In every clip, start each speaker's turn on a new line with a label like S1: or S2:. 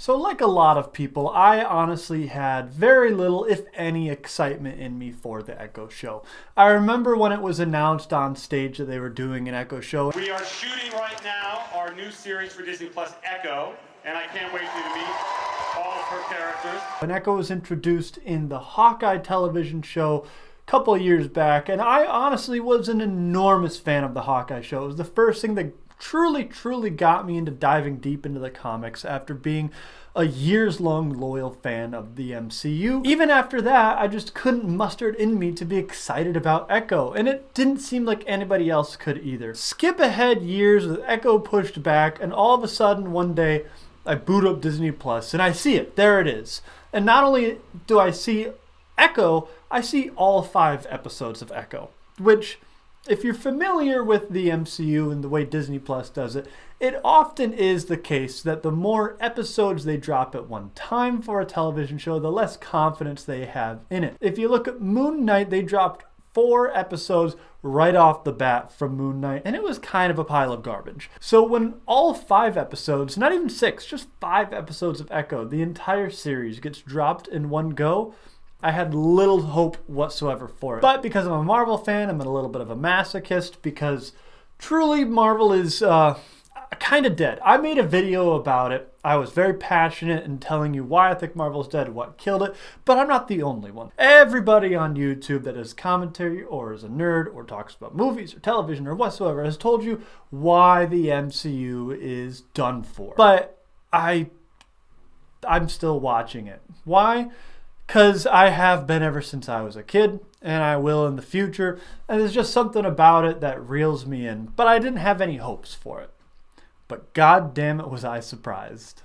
S1: So like a lot of people, I honestly had very little, if any, excitement in me for the Echo show. I remember when it was announced on stage that they were doing an Echo show.
S2: We are shooting right now our new series for Disney Plus, Echo, and I can't wait for you to meet all of her characters.
S1: When Echo was introduced in the Hawkeye television show a couple of years back, and I honestly was an enormous fan of the Hawkeye show. It was the first thing that truly got me into diving deep into the comics after being a years-long loyal fan of the MCU. Even after that, I just couldn't muster it in me to be excited about Echo, and it didn't seem like anybody else could either. Skip ahead years with Echo pushed back, and all of a sudden one day I boot up Disney Plus and I see it. There it is. And not only do I see Echo, I see all 5 episodes of Echo, which, if you're familiar with the MCU and the way Disney Plus does it, it often is the case that the more episodes they drop at one time for a television show, the less confidence they have in it. If you look at Moon Knight, they dropped 4 episodes right off the bat from Moon Knight, and it was kind of a pile of garbage. So when all 5 episodes, not even 6, just 5 episodes of Echo, the entire series gets dropped in one go, I had little hope whatsoever for it. But because I'm a Marvel fan, I'm a little bit of a masochist, because truly Marvel is kind of dead. I made a video about it. I was very passionate in telling you why I think Marvel's dead, what killed it, but I'm not the only one. Everybody on YouTube that is commentary or is a nerd or talks about movies or television or whatsoever has told you why the MCU is done for. But I'm still watching it. Why? Because I have been ever since I was a kid, and I will in the future, and there's just something about it that reels me in, but I didn't have any hopes for it. But god damn it was I surprised.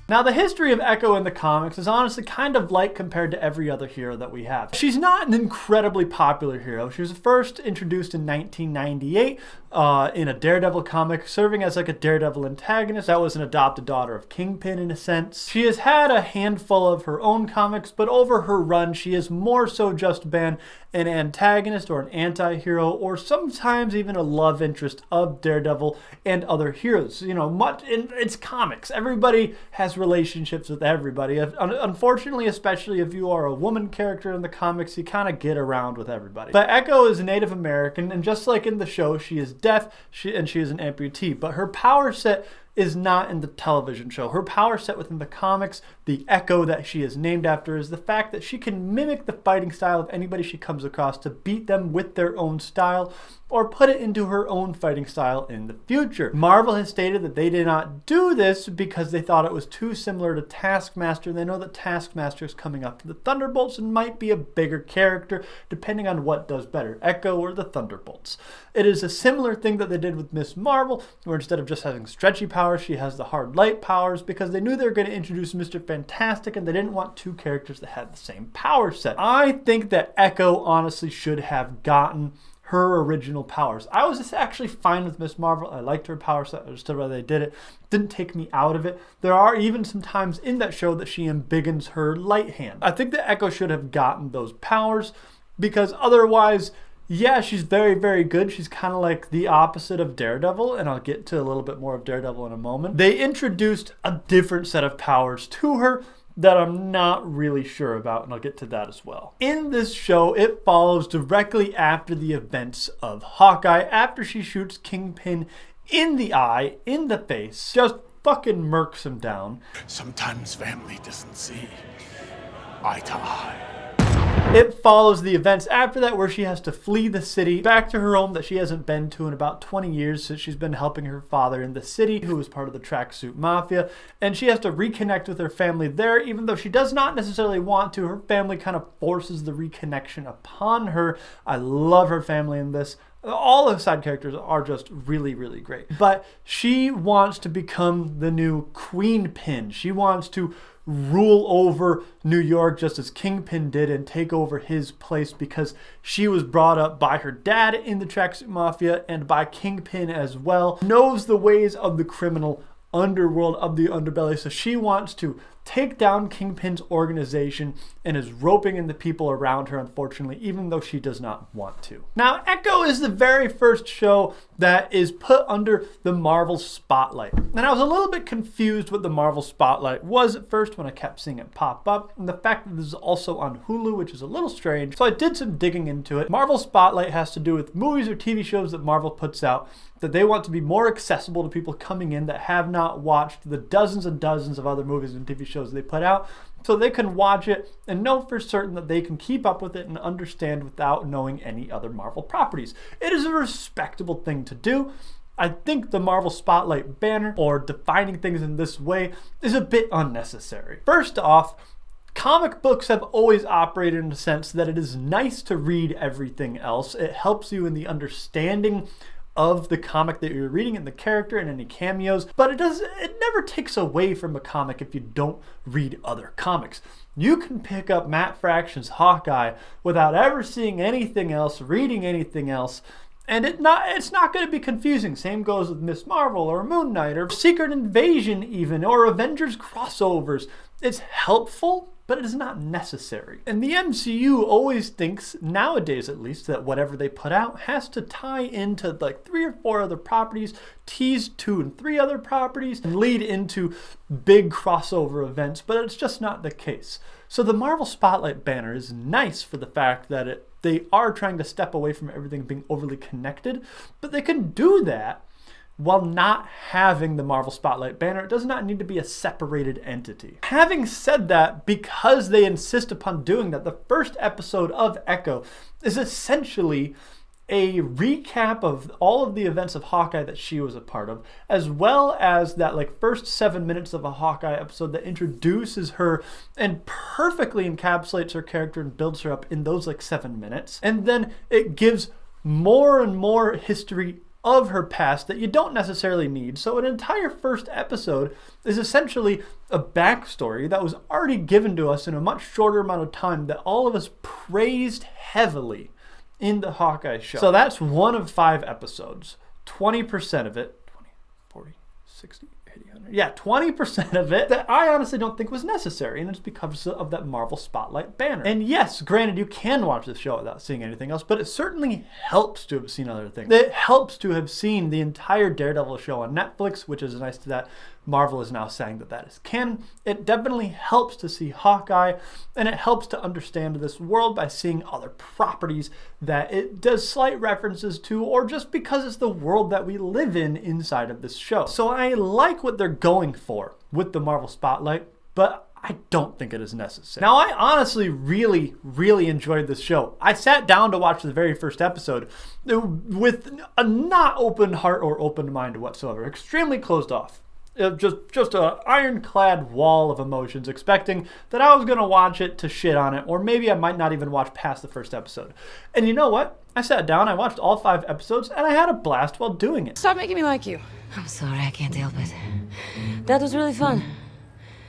S1: Now, the history of Echo in the comics is honestly kind of light compared to every other hero that we have. She's not an incredibly popular hero. She was first introduced in 1998 in a Daredevil comic, serving as like a Daredevil antagonist. That was an adopted daughter of Kingpin in a sense. She has had a handful of her own comics, but over her run, she has more so just been an antagonist or an anti-hero, or sometimes even a love interest of Daredevil and other heroes. You know, it's comics. Everybody has relationships with everybody. Unfortunately, especially if you are a woman character in the comics, you kind of get around with everybody. But Echo is Native American, and just like in the show, she is deaf, and she is an amputee. But her power set is not in the television show. Her power set within the comics, the Echo that she is named after, is the fact that she can mimic the fighting style of anybody she comes across to beat them with their own style, or put it into her own fighting style in the future. Marvel has stated that they did not do this because they thought it was too similar to Taskmaster. They know that Taskmaster is coming up to the Thunderbolts and might be a bigger character depending on what does better, Echo or the Thunderbolts. It is a similar thing that they did with Miss Marvel, where instead of just having stretchy powers, she has the hard light powers, because they knew they were going to introduce Mr. Fantastic and they didn't want 2 characters that had the same power set. I think that Echo honestly should have gotten her original powers. I was just actually fine with Miss Marvel. I liked her power set. I understood why they did it. Didn't take me out of it. There are even some times in that show that she embiggens her light hand. I think that Echo should have gotten those powers, because otherwise, yeah, she's very good. She's kind of like the opposite of Daredevil, and I'll get to a little bit more of Daredevil in a moment. They introduced a different set of powers to her that I'm not really sure about, and I'll get to that as well. In this show, it follows directly after the events of Hawkeye, after she shoots Kingpin in the eye, in the face, just fucking murks him down.
S3: Sometimes family doesn't see eye to eye.
S1: It follows the events after that, where she has to flee the city back to her home that she hasn't been to in about 20 years since she's been helping her father in the city, who was part of the tracksuit mafia, and she has to reconnect with her family there, even though she does not necessarily want to. Her family kind of forces the reconnection upon her. I love her family in this. All the side characters are just really great. But she wants to become the new Queenpin. She wants to rule over New York just as Kingpin did and take over his place, because she was brought up by her dad in the tracksuit mafia and by Kingpin as well. Knows the ways of the criminal underworld, of the underbelly, so she wants to take down Kingpin's organization and is roping in the people around her, unfortunately, even though she does not want to. Now, Echo is the very first show that is put under the Marvel spotlight. And I was a little bit confused what the Marvel spotlight was at first when I kept seeing it pop up, and the fact that this is also on Hulu, which is a little strange. So I did some digging into it. Marvel spotlight has to do with movies or TV shows that Marvel puts out that they want to be more accessible to people coming in that have not watched the dozens and dozens of other movies and TV shows they put out, so they can watch it and know for certain that they can keep up with it and understand without knowing any other Marvel properties. It is a respectable thing to do. I think the Marvel Spotlight banner, or defining things in this way, is a bit unnecessary. First off, comic books have always operated in the sense that it is nice to read everything else. It helps you in the understanding of the comic that you're reading and the character and any cameos, but it never takes away from a comic if you don't read other comics. You can pick up Matt Fraction's Hawkeye without ever seeing anything else, reading anything else, and it's not going to be confusing. Same goes with Miss Marvel or Moon Knight or Secret Invasion even, or Avengers crossovers. It's helpful, but it is not necessary. And the MCU always thinks, nowadays at least, that whatever they put out has to tie into like 3 or 4 other properties, tease 2 and 3 other properties, and lead into big crossover events, but it's just not the case. So the Marvel Spotlight banner is nice for the fact that they are trying to step away from everything being overly connected, but they can do that while not having the Marvel Spotlight banner. It does not need to be a separated entity. Having said that, because they insist upon doing that, the first episode of Echo is essentially a recap of all of the events of Hawkeye that she was a part of, as well as that like first 7 minutes of a Hawkeye episode that introduces her and perfectly encapsulates her character and builds her up in those like 7 minutes. And then it gives more and more history of her past that you don't necessarily need. So an entire first episode is essentially a backstory that was already given to us in a much shorter amount of time that all of us praised heavily in the Hawkeye show. So that's 1 of 5 episodes. 20% of it, 20, 40, 60, 80, 100. Yeah, 20% of it that I honestly don't think was necessary, and it's because of that Marvel Spotlight banner. And yes, granted, you can watch the show without seeing anything else, but it certainly helps to have seen other things. It helps to have seen the entire Daredevil show on Netflix, which is nice that Marvel is now saying that that is canon. It definitely helps to see Hawkeye, and it helps to understand this world by seeing other properties that it does slight references to, or just because it's the world that we live in inside of this show. So I like what they're going for with the Marvel Spotlight, but I don't think it is necessary. Now, I honestly really enjoyed this show. I sat down to watch the very first episode with a not open heart or open mind whatsoever, extremely closed off. Just an ironclad wall of emotions, expecting that I was going to watch it to shit on it, or maybe I might not even watch past the first episode. And you know what? I sat down, I watched all 5 episodes, and I had a blast while doing it.
S4: Stop making me like you. I'm sorry, I can't help it. That was really fun.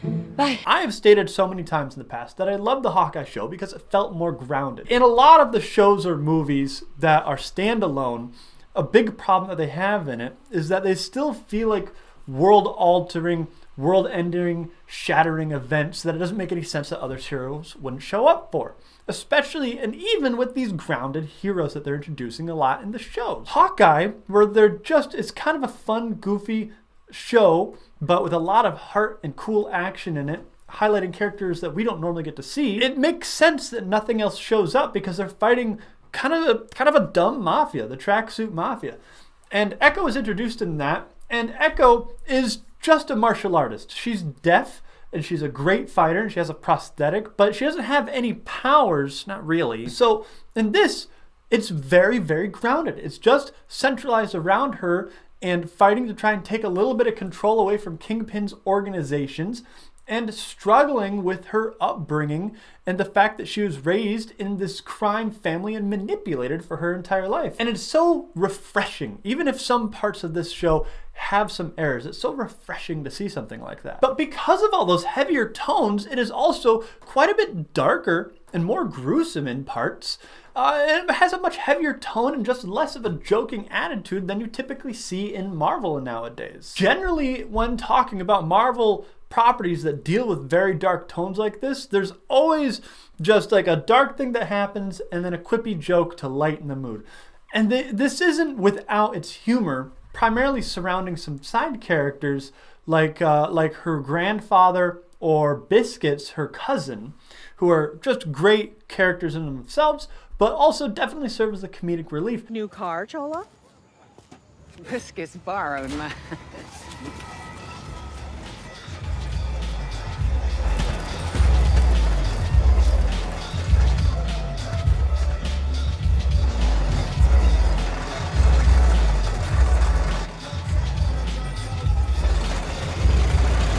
S4: Bye.
S1: I have stated so many times in the past that I love the Hawkeye show because it felt more grounded. In a lot of the shows or movies that are standalone, a big problem that they have in it is that they still feel like world-altering, world-ending, shattering events that it doesn't make any sense that other heroes wouldn't show up for. Especially, and even with these grounded heroes that they're introducing a lot in the shows. Hawkeye, where it's kind of a fun, goofy show, but with a lot of heart and cool action in it, highlighting characters that we don't normally get to see. It makes sense that nothing else shows up because they're fighting kind of a dumb mafia, the tracksuit mafia. And Echo is introduced in that, and Echo is just a martial artist. She's deaf, and she's a great fighter, and she has a prosthetic, but she doesn't have any powers, not really. So in this, it's very grounded. It's just centralized around her and fighting to try and take a little bit of control away from Kingpin's organizations, and struggling with her upbringing and the fact that she was raised in this crime family and manipulated for her entire life. And it's so refreshing. Even if some parts of this show have some errors, it's so refreshing to see something like that. But because of all those heavier tones, it is also quite a bit darker and more gruesome in parts. It has a much heavier tone and just less of a joking attitude than you typically see in Marvel nowadays. Generally, when talking about Marvel properties that deal with very dark tones like this, there's always just like a dark thing that happens and then a quippy joke to lighten the mood. And this isn't without its humor, primarily surrounding some side characters like her grandfather or Biscuits, her cousin, who are just great characters in themselves, but also definitely serve as a comedic relief.
S5: New car, Chola?
S6: Biscuits borrowed mine.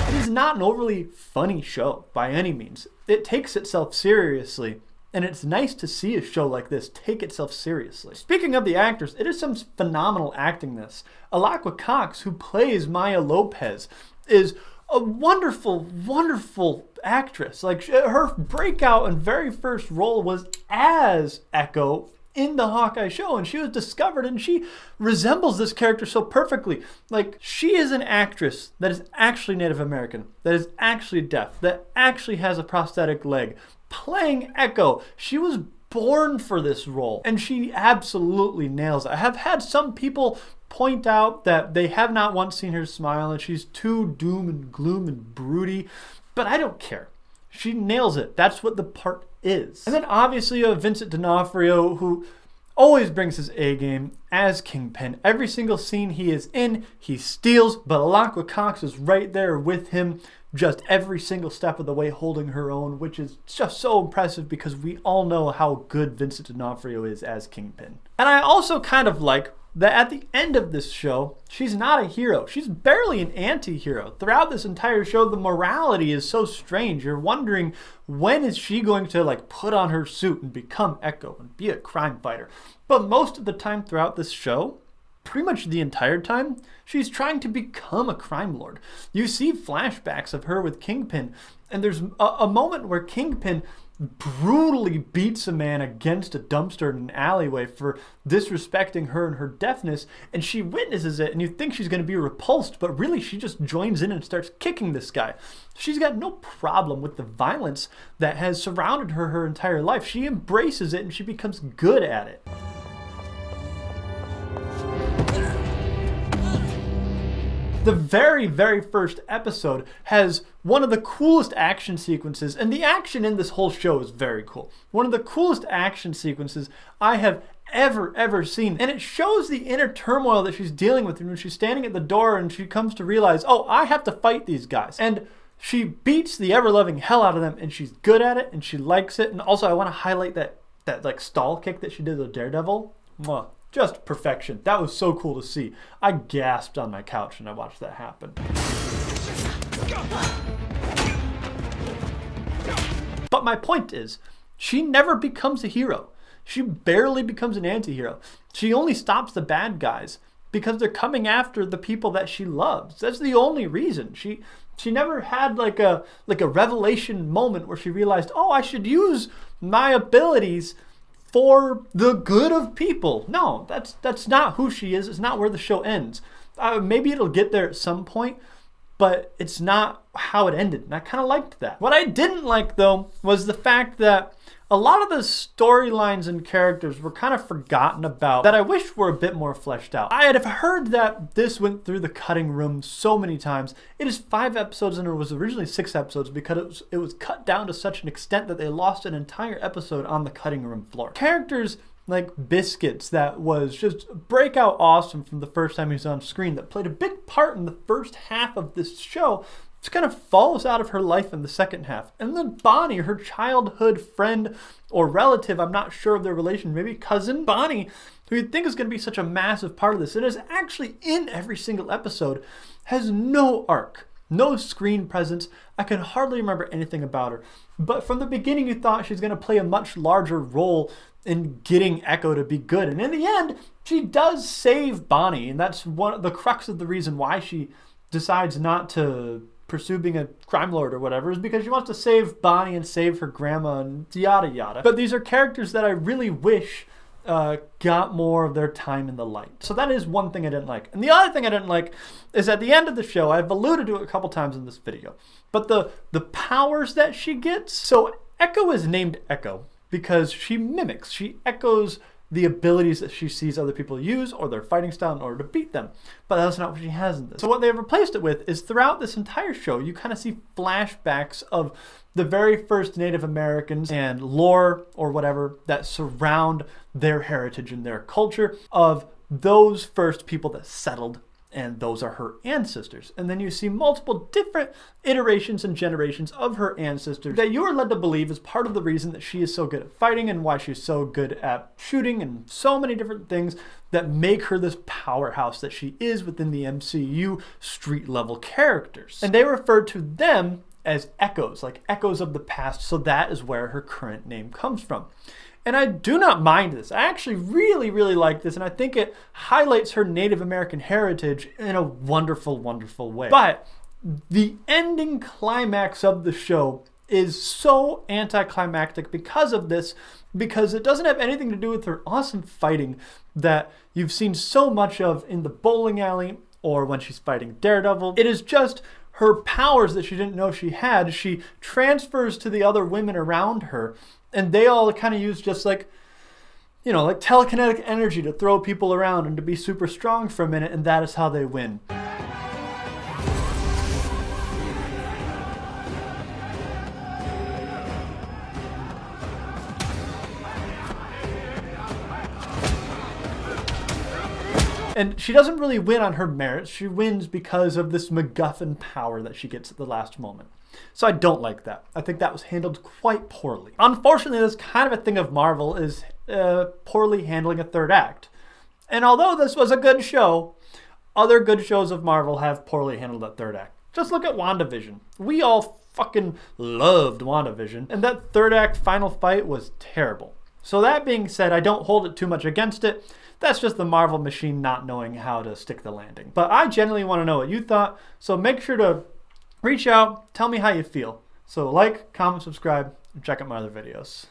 S1: It is not an overly funny show by any means. It takes itself seriously, and it's nice to see a show like this take itself seriously. Speaking of the actors, it is some phenomenal acting this. Alaqua Cox, who plays Maya Lopez, is a wonderful, wonderful actress. Like, her breakout and very first role was as Echo in the Hawkeye show, and she was discovered, and she resembles this character so perfectly. Like, she is an actress that is actually Native American, that is actually deaf, that actually has a prosthetic leg, playing Echo. She was born for this role, and she absolutely nails it. I have had some people point out that they have not once seen her smile, and she's too doom and gloom and broody, but I don't care. She nails it. That's what the part is. And then obviously you have Vincent D'Onofrio, who always brings his A game as Kingpin. Every single scene he is in, he steals, but Alaqua Cox is right there with him just every single step of the way, holding her own, which is just so impressive because we all know how good Vincent D'Onofrio is as Kingpin. And I also kind of like that at the end of this show, she's not a hero. She's barely an anti-hero. Throughout this entire show, the morality is so strange. You're wondering, when is she going to like put on her suit and become Echo and be a crime fighter? But most of the time throughout this show, pretty much the entire time, she's trying to become a crime lord. You see flashbacks of her with Kingpin, and there's a moment where Kingpin brutally beats a man against a dumpster in an alleyway for disrespecting her and her deafness, and she witnesses it, and you think she's going to be repulsed, but really she just joins in and starts kicking this guy. She's got no problem with the violence that has surrounded her entire life. She embraces it and she becomes good at it. The very, very first episode has one of the coolest action sequences, and the action in this whole show is very cool. One of the coolest action sequences I have ever seen, and it shows the inner turmoil that she's dealing with when she's standing at the door and she comes to realize, oh, I have to fight these guys. And she beats the ever-loving hell out of them, and she's good at it, and she likes it. And also I want to highlight that like stall kick that she did with Daredevil. Mwah. Just perfection. That was so cool to see. I gasped on my couch when I watched that happen. But my point is, she never becomes a hero. She barely becomes an anti-hero. She only stops the bad guys because they're coming after the people that she loves. That's the only reason. She never had like a revelation moment where she realized, oh, I should use my abilities for the good of people. No, that's not who she is. It's not where the show ends. Maybe it'll get there at some point, but it's not how it ended, and I kind of liked that. What I didn't like, though, was the fact that a lot of the storylines and characters were kind of forgotten about that I wish were a bit more fleshed out. I had heard that this went through the cutting room so many times. It is 5 episodes, and it was originally 6 episodes because it was cut down to such an extent that they lost an entire episode on the cutting room floor. Characters like Biscuits, that was just breakout awesome from the first time he was on screen, that played a big part in the first half of this show, just kind of falls out of her life in the second half. And then Bonnie, her childhood friend or relative, I'm not sure of their relation, maybe cousin Bonnie, who you'd think is going to be such a massive part of this, and is actually in every single episode, has no arc, no screen presence. I can hardly remember anything about her. But from the beginning, you thought she's going to play a much larger role in getting Echo to be good. And in the end, she does save Bonnie, and that's one of the crux of the reason why she decides not to pursue being a crime lord or whatever, is because she wants to save Bonnie and save her grandma and yada yada. But these are characters that I really wish got more of their time in the light. So that is one thing I didn't like. And the other thing I didn't like is at the end of the show, I've alluded to it a couple times in this video, but the powers that she gets. So Echo is named Echo because she mimics, she echoes the abilities that she sees other people use or their fighting style in order to beat them. But that's not what she has in this. So what they've replaced it with is throughout this entire show, you kind of see flashbacks of the very first Native Americans and lore or whatever that surround their heritage and their culture of those first people that settled, and those are her ancestors. And then you see multiple different iterations and generations of her ancestors that you are led to believe is part of the reason that she is so good at fighting and why she's so good at shooting and so many different things that make her this powerhouse that she is within the MCU street level characters. And they refer to them as echoes, like echoes of the past. So that is where her current name comes from. And I do not mind this. I actually really, really like this. And I think it highlights her Native American heritage in a wonderful, wonderful way. But the ending climax of the show is so anticlimactic because of this, because it doesn't have anything to do with her awesome fighting that you've seen so much of in the bowling alley or when she's fighting Daredevil. It is just her powers that she didn't know she had. She transfers to the other women around her, and they all kind of use just like, you know, like telekinetic energy to throw people around and to be super strong for a minute, and that is how they win. And she doesn't really win on her merits. She wins because of this MacGuffin power that she gets at the last moment. So I don't like that. I think that was handled quite poorly. Unfortunately, this kind of a thing of Marvel is poorly handling a third act. And although this was a good show, other good shows of Marvel have poorly handled that third act. Just look at WandaVision. We all fucking loved WandaVision, and that third act final fight was terrible. So that being said, I don't hold it too much against it. That's just the Marvel machine not knowing how to stick the landing. But I genuinely want to know what you thought, so make sure to reach out, tell me how you feel. So like, comment, subscribe, and check out my other videos.